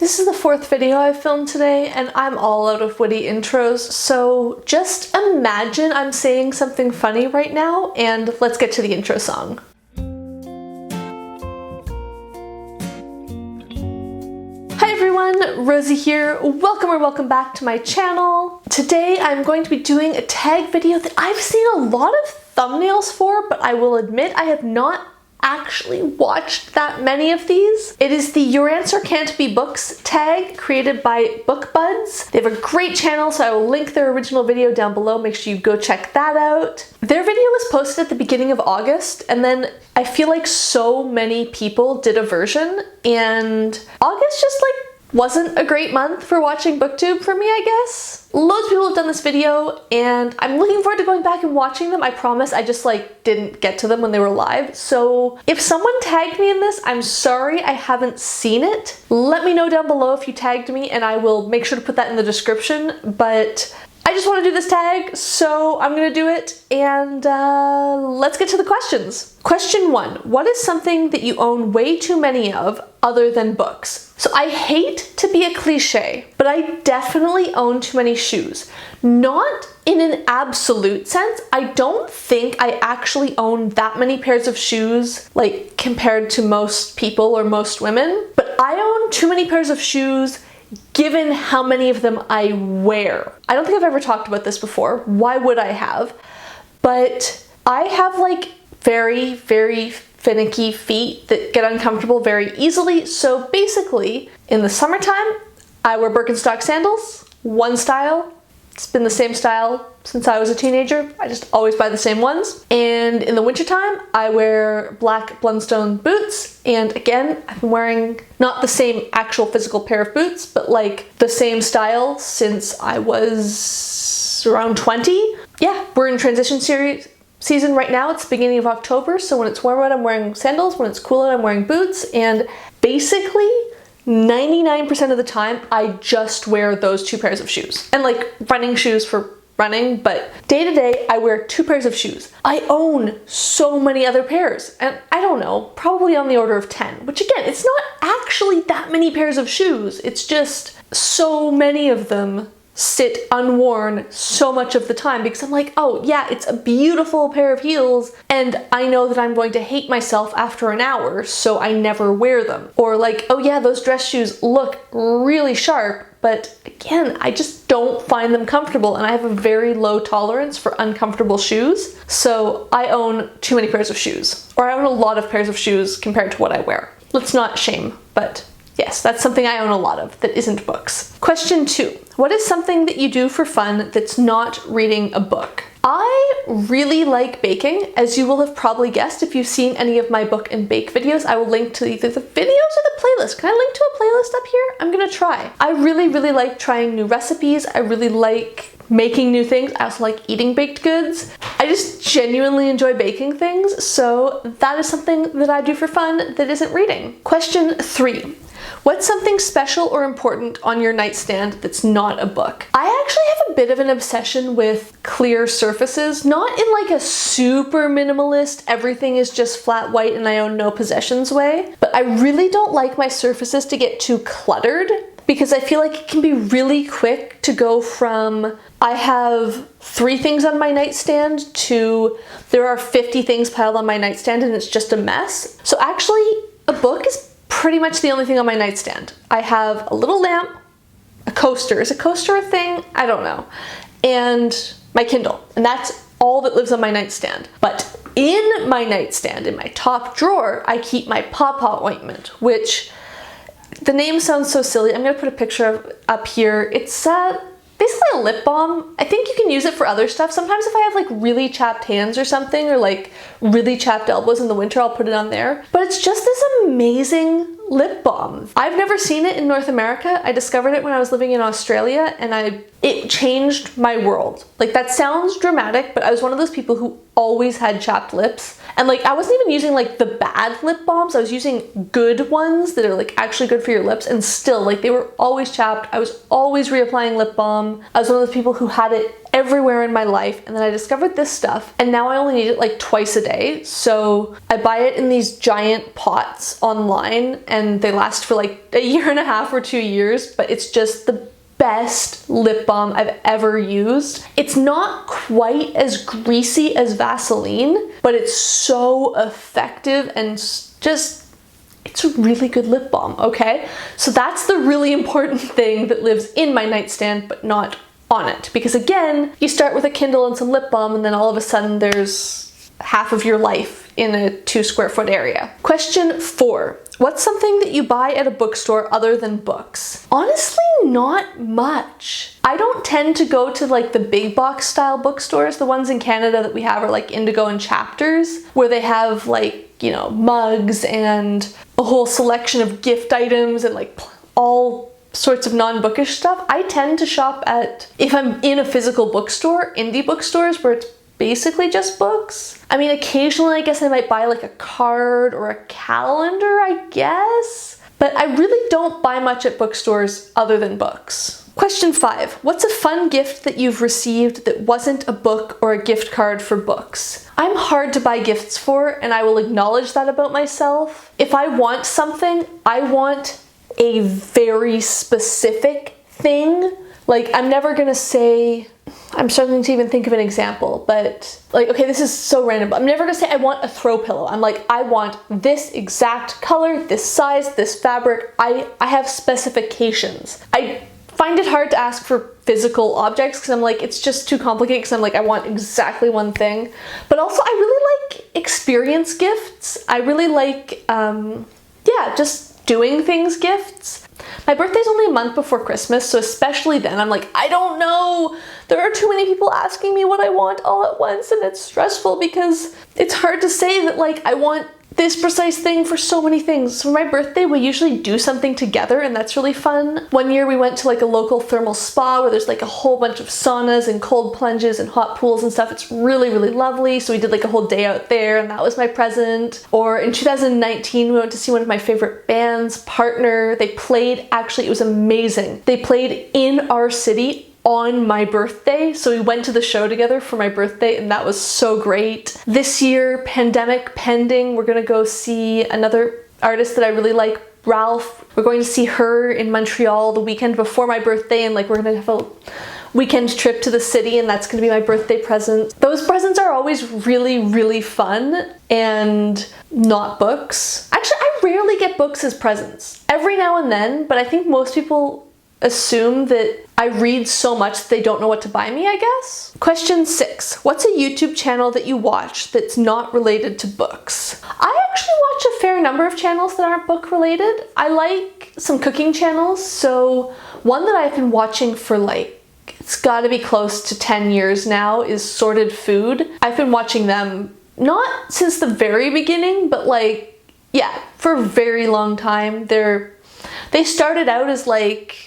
This is the fourth video I've filmed today, and I'm all out of witty intros, so just imagine I'm saying something funny right now, and let's get to the intro song. Hi everyone, Rosie here. Welcome back to my channel. Today I'm going to be doing a tag video that I've seen a lot of thumbnails for, but I will admit I have not actually watched that many of these. It is the Your Answer Can't Be Books tag created by BookBuds. They have a great channel, so I will link their original video down below. Make sure you go check that out. Their video was posted at the beginning of August, and then I feel like so many people did a version, and August just wasn't a great month for watching BookTube for me, I guess. Loads of people have done this video, and I'm looking forward to going back and watching them. I promise I just didn't get to them when they were live. So if someone tagged me in this, I'm sorry I haven't seen it. Let me know down below if you tagged me, and I will make sure to put that in the description. But I just want to do this tag, so I'm gonna do it, and let's get to the questions. Question 1, what is something that you own way too many of other than books? So I hate to be a cliche, but I definitely own too many shoes. Not in an absolute sense. I don't think I actually own that many pairs of shoes, compared to most people or most women, but I own too many pairs of shoes given how many of them I wear. I don't think I've ever talked about this before. Why would I have? But I have very, very finicky feet that get uncomfortable very easily. So basically, in the summertime, I wear Birkenstock sandals, one style. It's been the same style since I was a teenager. I just always buy the same ones. And in the wintertime, I wear black Blundstone boots. And again, I've been wearing not the same actual physical pair of boots, but the same style since I was around 20. Yeah, we're in transition season right now. It's the beginning of October, so when it's warm out, I'm wearing sandals. When it's cool out, I'm wearing boots. And basically, 99% of the time, I just wear those two pairs of shoes. And running shoes for running, but day to day, I wear two pairs of shoes. I own so many other pairs, and I don't know, probably on the order of 10, which again, it's not actually that many pairs of shoes. It's just so many of them sit unworn so much of the time because I'm oh yeah, it's a beautiful pair of heels, and I know that I'm going to hate myself after an hour, so I never wear them. Or oh yeah, those dress shoes look really sharp, but again, I just don't find them comfortable, and I have a very low tolerance for uncomfortable shoes. So I own too many pairs of shoes, or I own a lot of pairs of shoes compared to what I wear. Let's not shame, but yes, that's something I own a lot of that isn't books. Question 2, what is something that you do for fun that's not reading a book? I really like baking, as you will have probably guessed if you've seen any of my book and bake videos. I will link to either the videos or the playlist. Can I link to a playlist up here? I'm gonna try. I really like trying new recipes. I really like making new things. I also like eating baked goods. I just genuinely enjoy baking things, so that is something that I do for fun that isn't reading. Question 3. What's something special or important on your nightstand that's not a book? I actually have a bit of an obsession with clear surfaces, not in a super minimalist, everything is just flat white and I own no possessions way, but I really don't like my surfaces to get too cluttered, because I feel it can be really quick to go from I have 3 things on my nightstand to there are 50 things piled on my nightstand and it's just a mess. So actually, a book is pretty much the only thing on my nightstand. I have a little lamp, a coaster. Is a coaster a thing? I don't know. And my Kindle. And that's all that lives on my nightstand. But in my nightstand, in my top drawer, I keep my pawpaw ointment, which the name sounds so silly. I'm gonna put a picture of up here. It's basically a lip balm. I think you can use it for other stuff. Sometimes if I have really chapped hands or something, or really chapped elbows in the winter, I'll put it on there. But it's just this amazing lip balm. I've never seen it in North America. I discovered it when I was living in Australia, and it changed my world. That sounds dramatic, but I was one of those people who always had chapped lips. And I wasn't even using the bad lip balms. I was using good ones that are actually good for your lips, and still they were always chapped. I was always reapplying lip balm. I was one of those people who had it everywhere in my life, and then I discovered this stuff, and now I only need it like twice a day. So I buy it in these giant pots online, and they last for like a year and a half or 2 years, but it's just the best lip balm I've ever used. It's not quite as greasy as Vaseline, but it's so effective and just, it's a really good lip balm, okay? So that's the really important thing that lives in my nightstand, but not on it. Because again, you start with a Kindle and some lip balm, and then all of a sudden there's half of your life in a 2 square foot area. Question 4. What's something that you buy at a bookstore other than books? Honestly, not much. I don't tend to go to like the big box style bookstores. The ones in Canada that we have are like Indigo and Chapters, where they have like, you know, mugs and a whole selection of gift items and like all sorts of non-bookish stuff. I tend to shop at, if I'm in a physical bookstore, indie bookstores where it's basically just books. I mean, occasionally I guess I might buy like a card or a calendar, I guess. But I really don't buy much at bookstores other than books. Question 5. What's a fun gift that you've received that wasn't a book or a gift card for books? I'm hard to buy gifts for, and I will acknowledge that about myself. If I want something, I want a very specific thing. Like, I'm never gonna say, I'm struggling to even think of an example, but like, okay, this is so random. I'm never gonna say I want a throw pillow. I'm like, I want this exact color, this size, this fabric. I have specifications. I find it hard to ask for physical objects because I'm like, it's just too complicated because I'm like, I want exactly one thing. But also I really like experience gifts. I really like, yeah, just doing things gifts. My birthday's only a month before Christmas, so especially then I'm like, I don't know. There are too many people asking me what I want all at once, and it's stressful because it's hard to say that like I want this precise thing for so many things. So for my birthday, we usually do something together, and that's really fun. One year we went to like a local thermal spa where there's like a whole bunch of saunas and cold plunges and hot pools and stuff. It's really, really lovely. So we did like a whole day out there, and that was my present. Or in 2019, we went to see one of my favorite bands, Partner. They played, actually, it was amazing. They played in our city on my birthday, so we went to the show together for my birthday, and that was so great. This year, pandemic pending, we're gonna go see another artist that I really like, Ralph. We're going to see her in Montreal the weekend before my birthday, and like we're gonna have a weekend trip to the city, and that's gonna be my birthday present. Those presents are always really, really fun and not books. Actually, I rarely get books as presents. Every now and then, but I think most people assume that I read so much that they don't know what to buy me, I guess. Question 6. What's a YouTube channel that you watch that's not related to books? I actually watch a fair number of channels that aren't book related. I like some cooking channels, so one that I've been watching for like, it's gotta be close to 10 years now, is Sorted Food. I've been watching them not since the very beginning, but like, yeah, for a very long time. They started out as like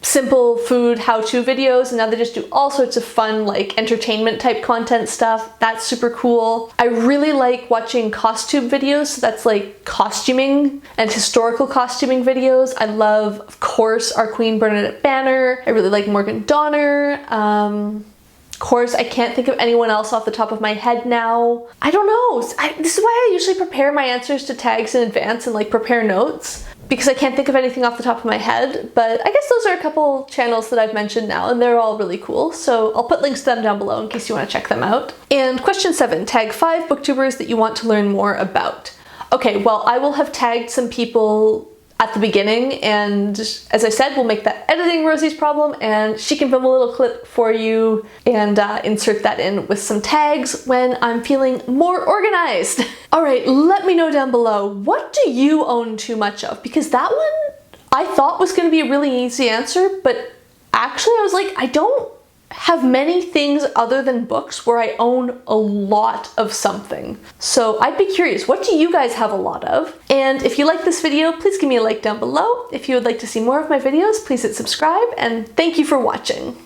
simple food how-to videos, and now they just do all sorts of fun like entertainment type content stuff. That's super cool. I really like watching costume videos, so that's like costuming and historical costuming videos. I love, of course, our Queen Bernadette Banner. I really like Morgan Donner. Of course, I can't think of anyone else off the top of my head now. I don't know. This is why I usually prepare my answers to tags in advance and like prepare notes, because I can't think of anything off the top of my head. But I guess those are a couple channels that I've mentioned now, and they're all really cool. So I'll put links to them down below in case you want to check them out. And question 7, tag 5 booktubers that you want to learn more about. Okay, well, I will have tagged some people at the beginning, and as I said, we'll make that editing Rosie's problem, and she can film a little clip for you and insert that in with some tags when I'm feeling more organized. All right, let me know down below, what do you own too much of? Because that one I thought was going to be a really easy answer, but actually I was like, I don't have many things other than books where I own a lot of something. So I'd be curious, what do you guys have a lot of? And if you like this video, please give me a like down below. If you would like to see more of my videos, please hit subscribe, and thank you for watching.